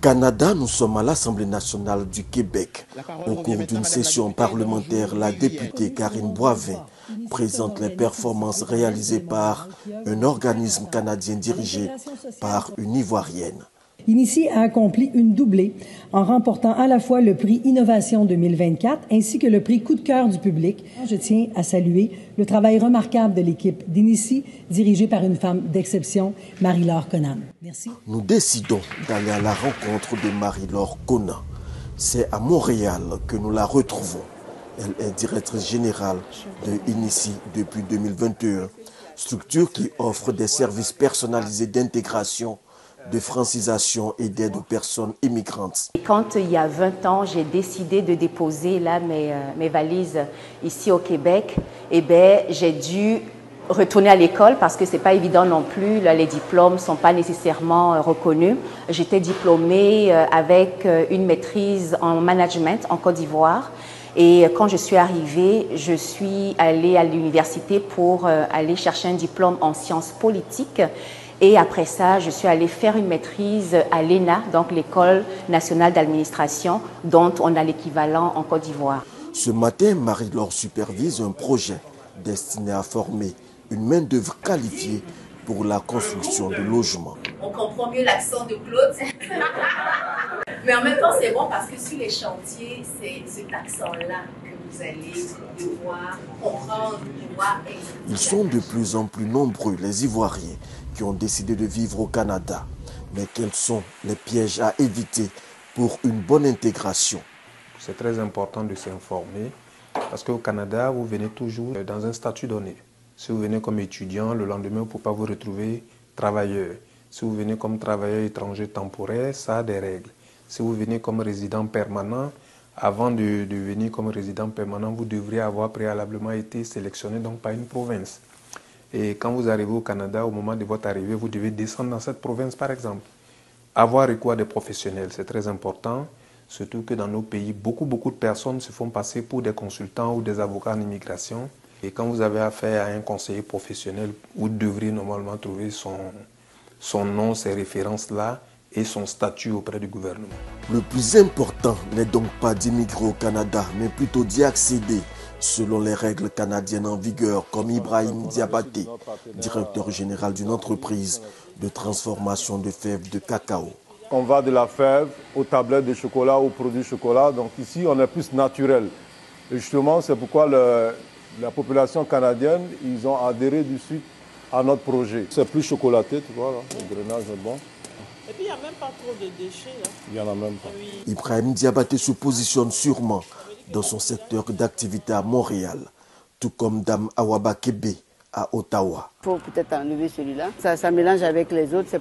Canada, nous sommes à l'Assemblée nationale du Québec. Au cours d'une session parlementaire, la députée Karine Boivin présente les performances réalisées par un organisme canadien dirigé par une Ivoirienne. Inici a accompli une doublée en remportant à la fois le prix Innovation 2024 ainsi que le prix Coup de cœur du public. Je tiens à saluer le travail remarquable de l'équipe d'Inici, dirigée par une femme d'exception, Marie-Laure Conan. Merci. Nous décidons d'aller à la rencontre de Marie-Laure Conan. C'est à Montréal que nous la retrouvons. Elle est directrice générale de Inici depuis 2021, structure qui offre des services personnalisés d'intégration, de francisation et d'aide aux personnes immigrantes. Quand il y a 20 ans, j'ai décidé de déposer là, mes valises ici au Québec, j'ai dû retourner à l'école parce que ce n'est pas évident non plus. Là, les diplômes ne sont pas nécessairement reconnus. J'étais diplômée avec une maîtrise en management en Côte d'Ivoire. Et quand je suis arrivée, je suis allée à l'université pour aller chercher un diplôme en sciences politiques. Et après ça, je suis allée faire une maîtrise à l'ENA, donc l'École nationale d'administration, dont on a l'équivalent en Côte d'Ivoire. Ce matin, Marie-Laure supervise un projet destiné à former une main-d'œuvre qualifiée pour la construction de logements. On comprend mieux l'accent de Claude. Mais en même temps, c'est bon parce que sur les chantiers, c'est cet accent-là que vous allez devoir comprendre, devoir expliquer. Ils sont de plus en plus nombreux, les Ivoiriens, qui ont décidé de vivre au Canada. Mais quels sont les pièges à éviter pour une bonne intégration? C'est très important de s'informer parce qu'au Canada, vous venez toujours dans un statut donné. Si vous venez comme étudiant, le lendemain, vous ne pouvez pas vous retrouver travailleur. Si vous venez comme travailleur étranger temporaire, ça a des règles. Si vous venez comme résident permanent, avant de venir comme résident permanent, vous devriez avoir préalablement été sélectionné donc par une province. Et quand vous arrivez au Canada, au moment de votre arrivée, vous devez descendre dans cette province, par exemple. Avoir recours à des professionnels, c'est très important, surtout que dans nos pays, beaucoup de personnes se font passer pour des consultants ou des avocats en immigration. Et quand vous avez affaire à un conseiller professionnel, vous devriez normalement trouver son nom, ses références-là et son statut auprès du gouvernement. Le plus important n'est donc pas d'immigrer au Canada, mais plutôt d'y accéder selon les règles canadiennes en vigueur, comme Ibrahim Diabaté, directeur général d'une entreprise de transformation de fèves de cacao. On va de la fève aux tablettes de chocolat, aux produits chocolat. Donc ici, on est plus naturel. Et justement, c'est pourquoi la population canadienne, ils ont adhéré du suite à notre projet. C'est plus chocolaté, tu vois, là. Le drainage est bon. Et puis, il n'y a même pas trop de déchets, là. Il n'y en a même pas. Oui. Ibrahim Diabaté se positionne sûrement dans son secteur d'activité à Montréal, tout comme Dame Awaba Kébé à Ottawa. Il faut peut-être enlever celui-là. Ça mélange avec les autres, c'est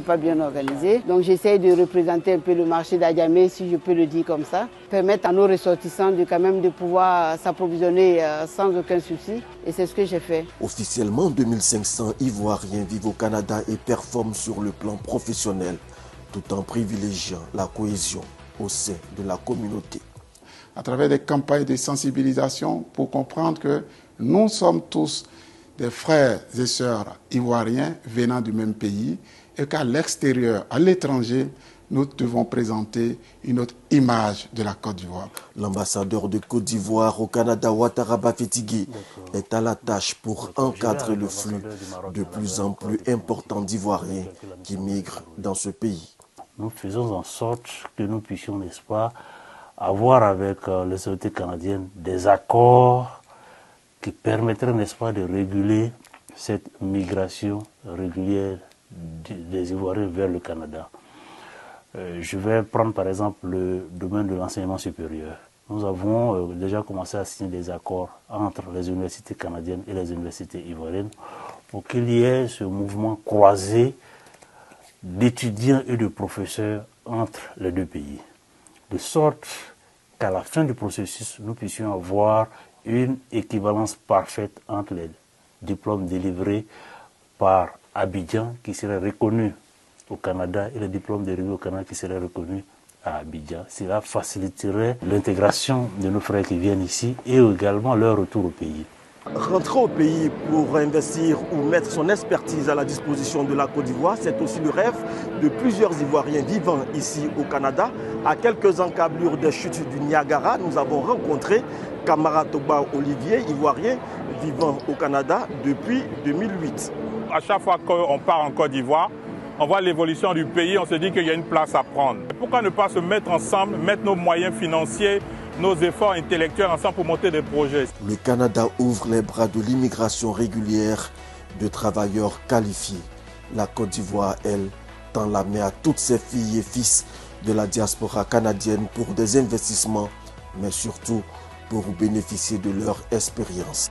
pas bien organisé. Donc j'essaie de représenter un peu le marché d'Adjamé, si je peux le dire comme ça. Permettre à nos ressortissants quand même de pouvoir s'approvisionner sans aucun souci. Et c'est ce que j'ai fait. Officiellement, 2500 Ivoiriens vivent au Canada et performent sur le plan professionnel, tout en privilégiant la cohésion au sein de la communauté. À travers des campagnes de sensibilisation pour comprendre que nous sommes tous des frères et sœurs ivoiriens venant du même pays et qu'à l'extérieur, à l'étranger, nous devons présenter une autre image de la Côte d'Ivoire. L'ambassadeur de Côte d'Ivoire au Canada, Ouattara Bafétigui, est à la tâche pour encadrer le flux de plus en plus important d'Ivoiriens qui migrent dans ce pays. Nous faisons en sorte que nous puissions, n'est-ce pas, avoir avec les autorités canadiennes des accords qui permettraient, n'est-ce pas, de réguler cette migration régulière des Ivoiriens vers le Canada. Je vais prendre par exemple le domaine de l'enseignement supérieur. Nous avons déjà commencé à signer des accords entre les universités canadiennes et les universités ivoiriennes pour qu'il y ait ce mouvement croisé d'étudiants et de professeurs entre les deux pays. De sorte qu'à la fin du processus, nous puissions avoir une équivalence parfaite entre les diplômes délivrés par Abidjan, qui serait reconnu au Canada, et les diplômes délivrés au Canada, qui seraient reconnus à Abidjan. Cela faciliterait l'intégration de nos frères qui viennent ici et également leur retour au pays. Rentrer au pays pour investir ou mettre son expertise à la disposition de la Côte d'Ivoire, c'est aussi le rêve de plusieurs Ivoiriens vivant ici au Canada. À quelques encablures des chutes du Niagara, nous avons rencontré Kamara Toba Olivier, Ivoirien vivant au Canada depuis 2008. À chaque fois qu'on part en Côte d'Ivoire, on voit l'évolution du pays, on se dit qu'il y a une place à prendre. Pourquoi ne pas se mettre ensemble, mettre nos moyens financiers, nos efforts intellectuels ensemble pour monter des projets? Le Canada ouvre les bras de l'immigration régulière de travailleurs qualifiés. La Côte d'Ivoire, elle, tend la main à toutes ses filles et fils de la diaspora canadienne pour des investissements, mais surtout pour bénéficier de leur expérience.